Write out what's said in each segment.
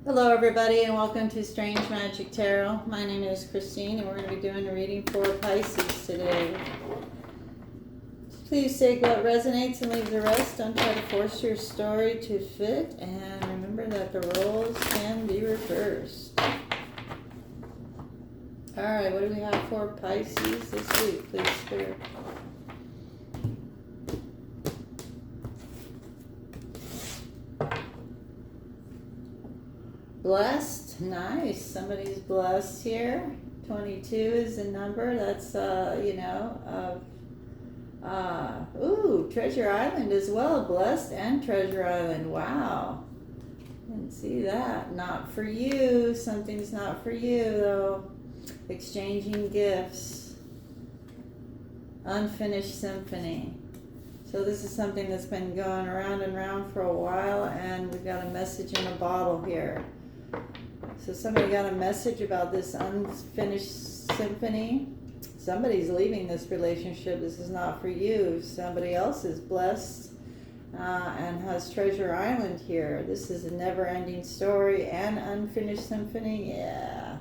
Hello everybody and welcome to Strange Magic Tarot. My name is Christine and we're going to be doing a reading for Pisces today. Please take what resonates and leave the rest. Don't try to force your story to fit, and remember that the roles can be reversed. Alright, what do we have for Pisces this week, please, Spirit? Blessed, nice. Somebody's blessed here. 22 is the number. That's Treasure Island as well. Blessed and Treasure Island. Wow. Didn't see that. Not for you. Something's not for you though. Exchanging gifts. Unfinished symphony. So this is something that's been going around and around for a while, and we've got a message in a bottle here. So somebody got a message about this unfinished symphony. Somebody's leaving this relationship. This is not for you. Somebody else is blessed and has Treasure Island here. This is a never-ending story and unfinished symphony. Yeah.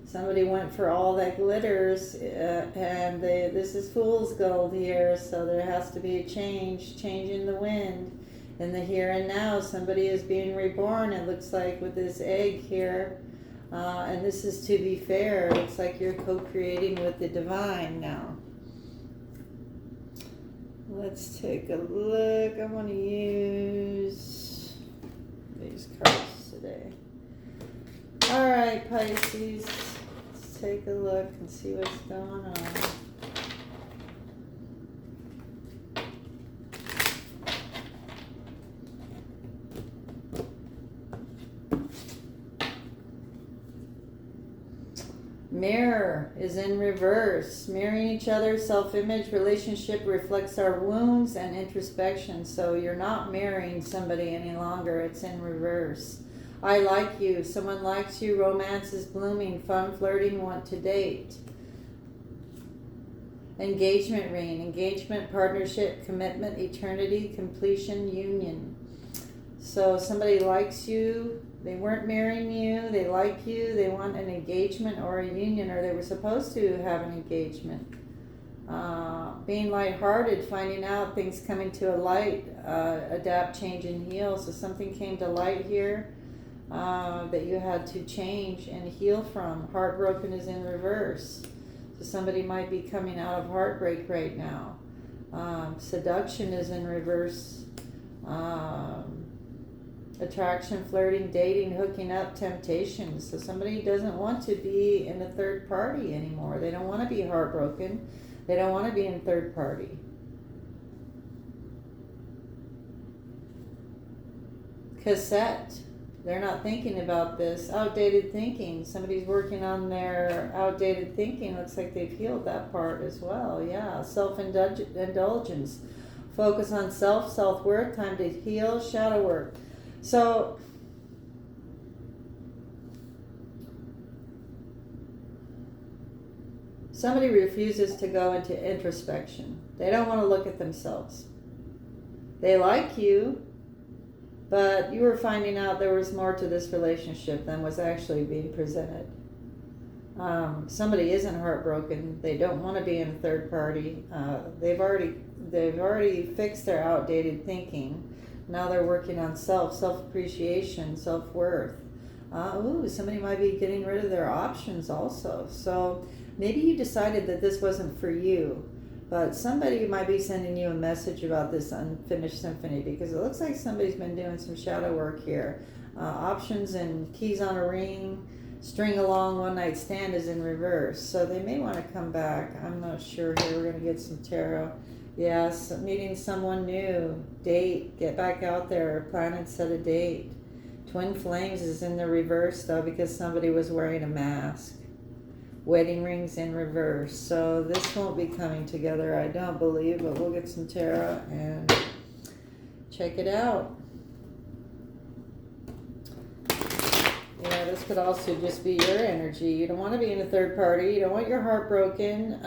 Somebody went for all that glitters, and this is fool's gold here, so there has to be a change in the wind. In the here and now, somebody is being reborn, it looks like, with this egg here. And this is to be fair. It looks like you're co-creating with the divine now. Let's take a look. I want to use these cards today. All right, Pisces. Let's take a look and see what's going on. Mirror is in reverse. Mirroring each other, self-image, relationship reflects our wounds and introspection. So you're not mirroring somebody any longer. It's in reverse. I like you. Someone likes you. Romance is blooming. Fun, flirting, want to date. Engagement ring. Engagement, partnership, commitment, eternity, completion, union. So somebody likes you. They weren't marrying you, they like you, they want an engagement or a union, or they were supposed to have an engagement. Being lighthearted, finding out things coming to a light, adapt, change, and heal. So something came to light here that you had to change and heal from. Heartbroken is in reverse. So somebody might be coming out of heartbreak right now. Seduction is in reverse. Attraction, flirting, dating, hooking up, temptation. So somebody doesn't want to be in a third party anymore. They don't want to be heartbroken. They don't want to be in third party. Cassette. They're not thinking about this. Outdated thinking. Somebody's working on their outdated thinking. Looks like they've healed that part as well. Yeah. Self-indulgence. Focus on self-worth. Time to heal. Shadow work. So, somebody refuses to go into introspection. They don't want to look at themselves. They like you, but you were finding out there was more to this relationship than was actually being presented. Somebody isn't heartbroken. They don't want to be in a third party. They've already fixed their outdated thinking. Now they're working on self-appreciation, self-worth. Somebody might be getting rid of their options also. So maybe you decided that this wasn't for you, but somebody might be sending you a message about this unfinished symphony, because it looks like somebody's been doing some shadow work here. Options and keys on a ring, string along, one night stand is in reverse. So they may want to come back. I'm not sure here. We're going to get some tarot. Yes, meeting someone new, date, get back out there, plan and set a date. Twin flames is in the reverse though, because somebody was wearing a mask. Wedding rings in reverse. So this won't be coming together, I don't believe, but we'll get some tarot and check it out. Yeah, this could also just be your energy. You don't want to be in a third party. You don't want your heart broken.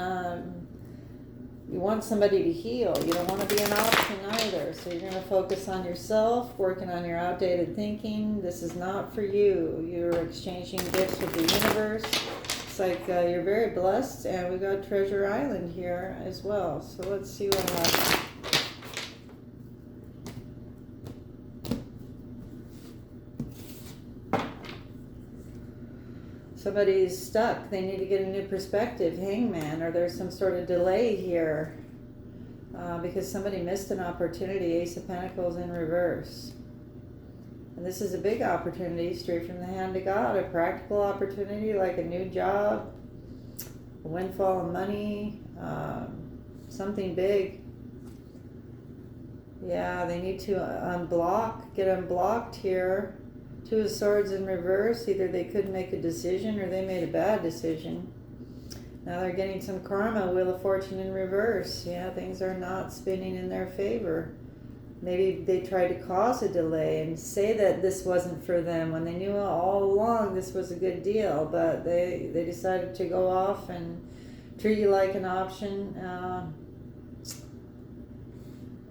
You want somebody to heal. You don't want to be an option either. So you're going to focus on yourself, working on your outdated thinking. This is not for you. You're exchanging gifts with the universe. It's like you're very blessed. And we've got Treasure Island here as well. So let's see what happens. Somebody's stuck. They need to get a new perspective, Hangman, or there's some sort of delay here because somebody missed an opportunity, Ace of Pentacles in reverse. And this is a big opportunity, straight from the hand of God, a practical opportunity like a new job, a windfall of money, something big. Yeah, they need to get unblocked here. Two of Swords in reverse. Either they couldn't make a decision or they made a bad decision. Now they're getting some karma. Wheel of Fortune in reverse. Yeah, things are not spinning in their favor. Maybe they tried to cause a delay and say that this wasn't for them when they knew all along this was a good deal. But they decided to go off and treat you like an option.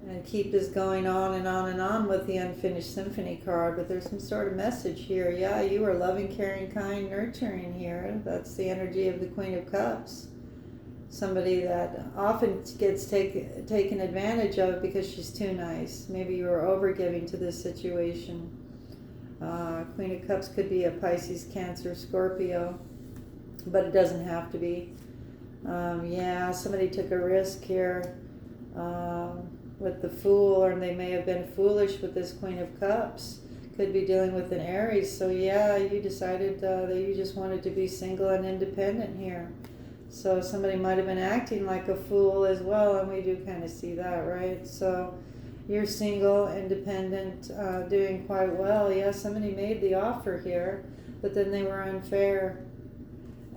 And keep this going on and on and on with the Unfinished Symphony card. But there's some sort of message here. Yeah, you are loving, caring, kind, nurturing here. That's the energy of the Queen of Cups. Somebody that often gets taken advantage of because she's too nice. Maybe you are overgiving to this situation. Queen of Cups could be a Pisces, Cancer, Scorpio. But it doesn't have to be. Yeah, somebody took a risk here. With the Fool, or they may have been foolish with this Queen of Cups. Could be dealing with an Aries. So yeah, you decided that you just wanted to be single and independent here. So somebody might have been acting like a fool as well, and we do kind of see that, right? So you're single, independent, doing quite well. Yeah, somebody made the offer here, but then they were unfair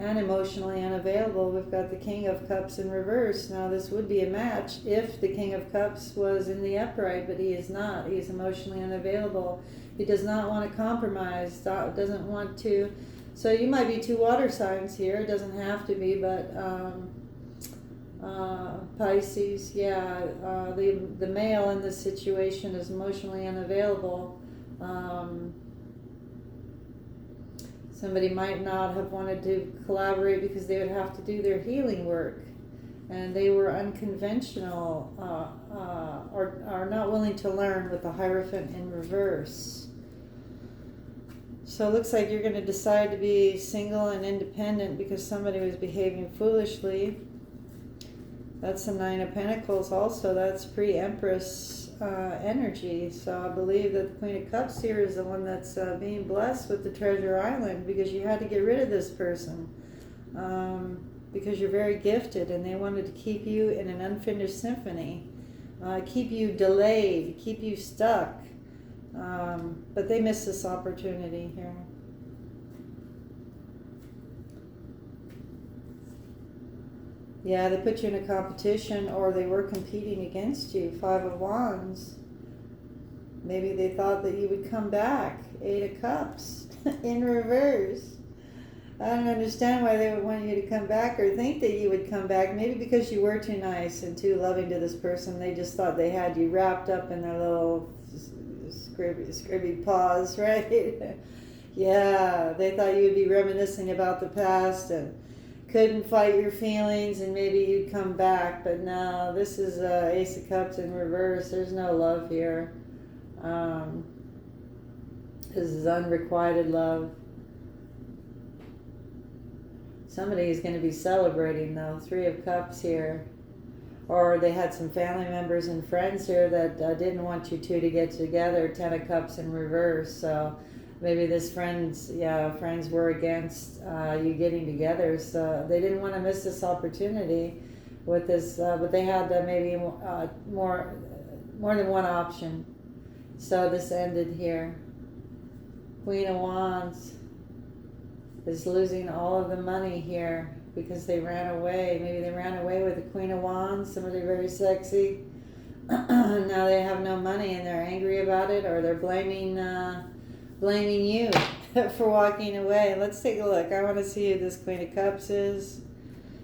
and emotionally unavailable. We've got the King of Cups in reverse. Now this would be a match if the King of Cups was in the upright, but he is not. He's emotionally unavailable. He does not want to compromise, doesn't want to. So you might be two water signs here. It doesn't have to be, but Pisces, yeah, the male in this situation is emotionally unavailable. Somebody might not have wanted to collaborate because they would have to do their healing work. And they were unconventional or are not willing to learn with the Hierophant in reverse. So it looks like you're going to decide to be single and independent because somebody was behaving foolishly. That's the Nine of Pentacles also. That's pre-Empress energy. So I believe that the Queen of Cups here is the one that's being blessed with the Treasure Island because you had to get rid of this person because you're very gifted and they wanted to keep you in an unfinished symphony, keep you delayed, keep you stuck. But they missed this opportunity here. Yeah, they put you in a competition or they were competing against you. Five of Wands. Maybe they thought that you would come back. Eight of Cups in reverse. I don't understand why they would want you to come back or think that you would come back. Maybe because you were too nice and too loving to this person. They just thought they had you wrapped up in their little scribby paws, right? Yeah, they thought you would be reminiscing about the past and couldn't fight your feelings and maybe you'd come back. But no, this is Ace of Cups in reverse. There's no love here. This is unrequited love. Somebody is going to be celebrating though. Three of Cups here. Or they had some family members and friends here that didn't want you two to get together. Ten of Cups in reverse. So maybe this friends were against you getting together. So they didn't want to miss this opportunity with this, but they had maybe more than one option. So this ended here. Queen of Wands is losing all of the money here because they ran away. Maybe they ran away with the Queen of Wands, somebody very sexy. Now they have no money and they're angry about it, or they're blaming you for walking away. Let's take a look. I want to see who this Queen of Cups is.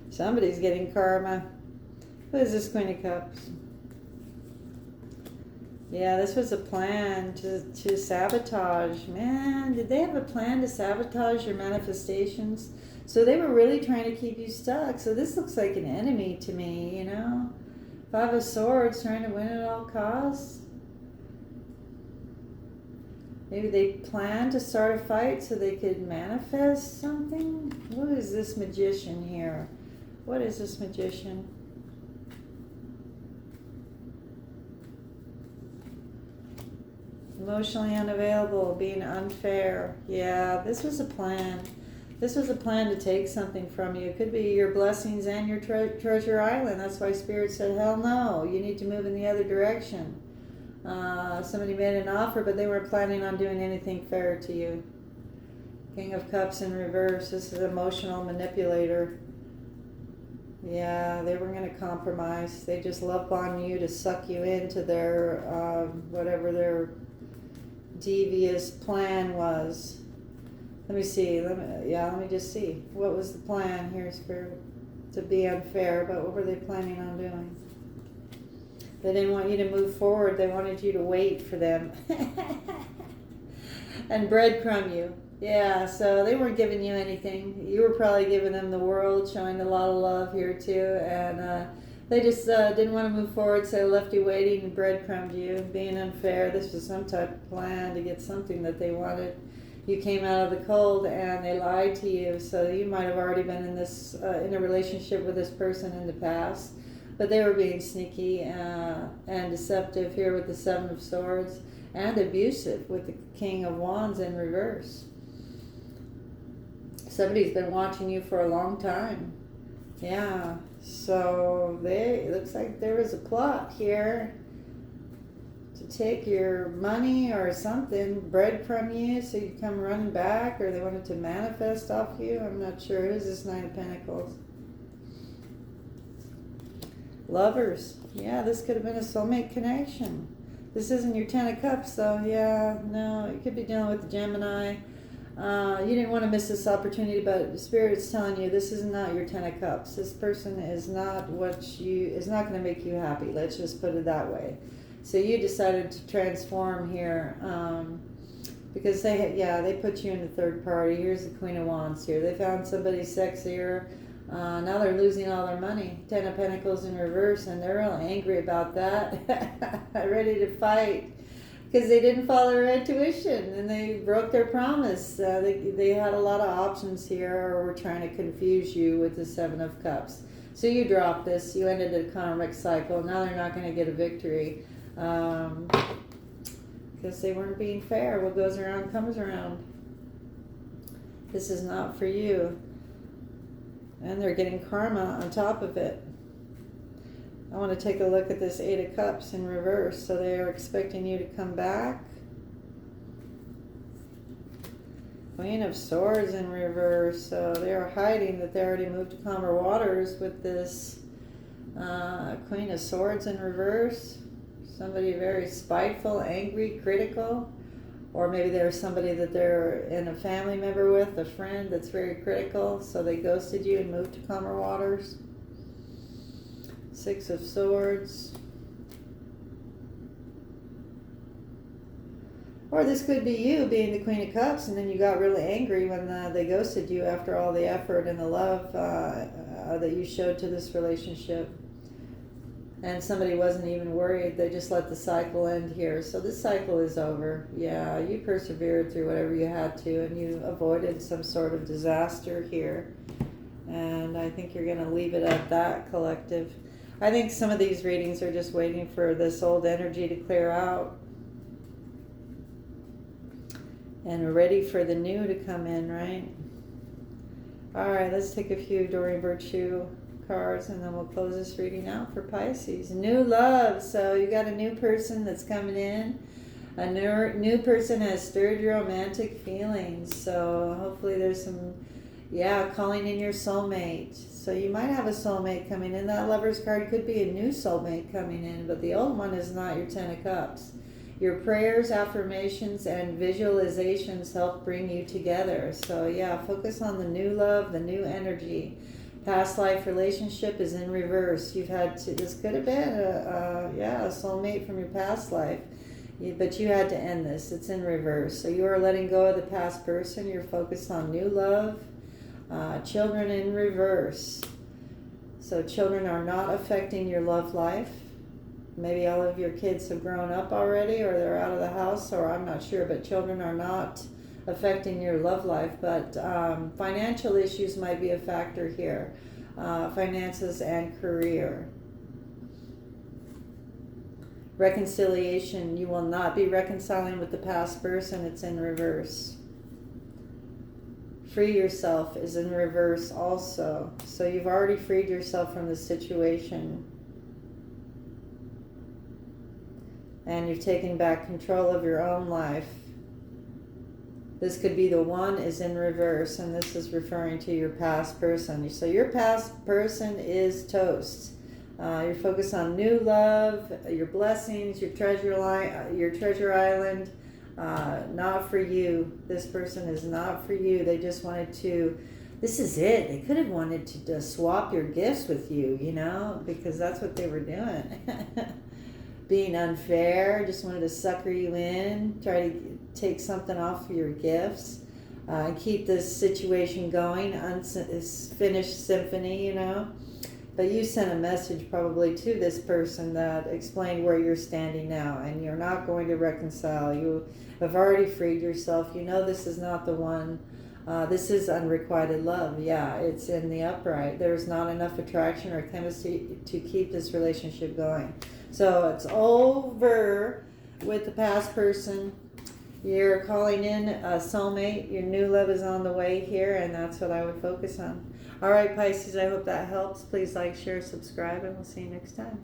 Somebody's getting karma. Who is this Queen of Cups? Yeah, this was a plan to sabotage. Man, did they have a plan to sabotage your manifestations? So they were really trying to keep you stuck. So this looks like an enemy to me, you know? Five of Swords, trying to win at all costs. Maybe they planned to start a fight so they could manifest something? What is this Magician here? What is this Magician? Emotionally unavailable, being unfair. Yeah, this was a plan. This was a plan to take something from you. It could be your blessings and your treasure island. That's why Spirit said, hell no, you need to move in the other direction. Somebody made an offer, but they weren't planning on doing anything fair to you. King of Cups in reverse. This is emotional manipulator. Yeah, they were going to compromise. They just love on you to suck you into their, whatever their devious plan was. Let me see. Let me just see. What was the plan here, Spirit? To be unfair, but what were they planning on doing? They didn't want you to move forward. They wanted you to wait for them. And breadcrumb you. Yeah, so they weren't giving you anything. You were probably giving them the world, showing a lot of love here too. And they just didn't want to move forward, so they left you waiting and breadcrumbed you, being unfair. This was some type of plan to get something that they wanted. You came out of the cold and they lied to you. So you might have already been in this in a relationship with this person in the past. But they were being sneaky and deceptive here with the Seven of Swords, and abusive with the King of Wands in reverse. Somebody's been watching you for a long time. Yeah, so it looks like there was a plot here to take your money or something, breadcrumb you so you come running back, or they wanted to manifest off you. I'm not sure. Who's this Nine of Pentacles? Lovers. Yeah, this could have been a soulmate connection. This isn't your Ten of Cups, though. Yeah, no, you could be dealing with the Gemini. You didn't want to miss this opportunity, but Spirit's telling you this is not your Ten of Cups. This person is not going to make you happy. Let's just put it that way. So you decided to transform here because they put you in the third party. Here's the Queen of Wands here. They found somebody sexier. Now they're losing all their money. Ten of Pentacles in reverse, and they're real angry about that. Ready to fight because they didn't follow their intuition and they broke their promise. They had a lot of options here, or were trying to confuse you with the Seven of Cups. So you dropped this. You ended a karmic cycle. Now they're not going to get a victory because they weren't being fair. What goes around comes around. This is not for you. And they're getting karma on top of it. I want to take a look at this Eight of Cups in reverse. So they are expecting you to come back. Queen of Swords in reverse. So they are hiding that they already moved to calmer waters with this Queen of Swords in reverse. Somebody very spiteful, angry, critical. Or maybe there's somebody that they're in a family member with, a friend that's very critical, so they ghosted you and moved to calmer waters. Six of Swords. Or this could be you being the Queen of Cups, and then you got really angry when they ghosted you after all the effort and the love that you showed to this relationship. And somebody wasn't even worried. They just let the cycle end here. So this cycle is over. Yeah, you persevered through whatever you had to, and you avoided some sort of disaster here. And I think you're going to leave it at that, collective. I think some of these readings are just waiting for this old energy to clear out. And we're ready for the new to come in, right? All right, let's take a few Doreen Virtue cards, and then we'll close this reading out for Pisces. New love. So you got a new person that's coming in. A new person has stirred your romantic feelings. So hopefully there's some, calling in your soulmate. So you might have a soulmate coming in. That Lover's card could be a new soulmate coming in, but the old one is not your Ten of Cups. Your prayers, affirmations, and visualizations help bring you together. So focus on the new love, the new energy. Past life relationship is in reverse. You've had to, this could have been a soulmate from your past life. But you had to end this. It's in reverse. So you are letting go of the past person. You're focused on new love. Children in reverse. So children are not affecting your love life. Maybe all of your kids have grown up already, or they're out of the house, or I'm not sure. But children are not affecting your love life. But financial issues might be a factor here. Finances and career. Reconciliation, you will not be reconciling with the past person. It's in reverse. Free yourself is in reverse also. So you've already freed yourself from the situation. And you've taken back control of your own life. This could be the one is in reverse, and this is referring to your past person. So your past person is toast. You're focused on new love, your blessings, your treasure island. Not for you. This person is not for you. They just wanted to. This is it. They could have wanted to just swap your gifts with you, because that's what they were doing. Being unfair. Just wanted to sucker you in. Try to take something off of your gifts. Keep this situation going. Unfinished symphony, But you sent a message probably to this person that explained where you're standing now, and you're not going to reconcile. You have already freed yourself. This is not the one. This is unrequited love. Yeah, it's in the upright. There's not enough attraction or chemistry to keep this relationship going. So it's over with the past person. You're calling in a soulmate. Your new love is on the way here, and that's what I would focus on. All right, Pisces, I hope that helps. Please like, share, subscribe, and we'll see you next time.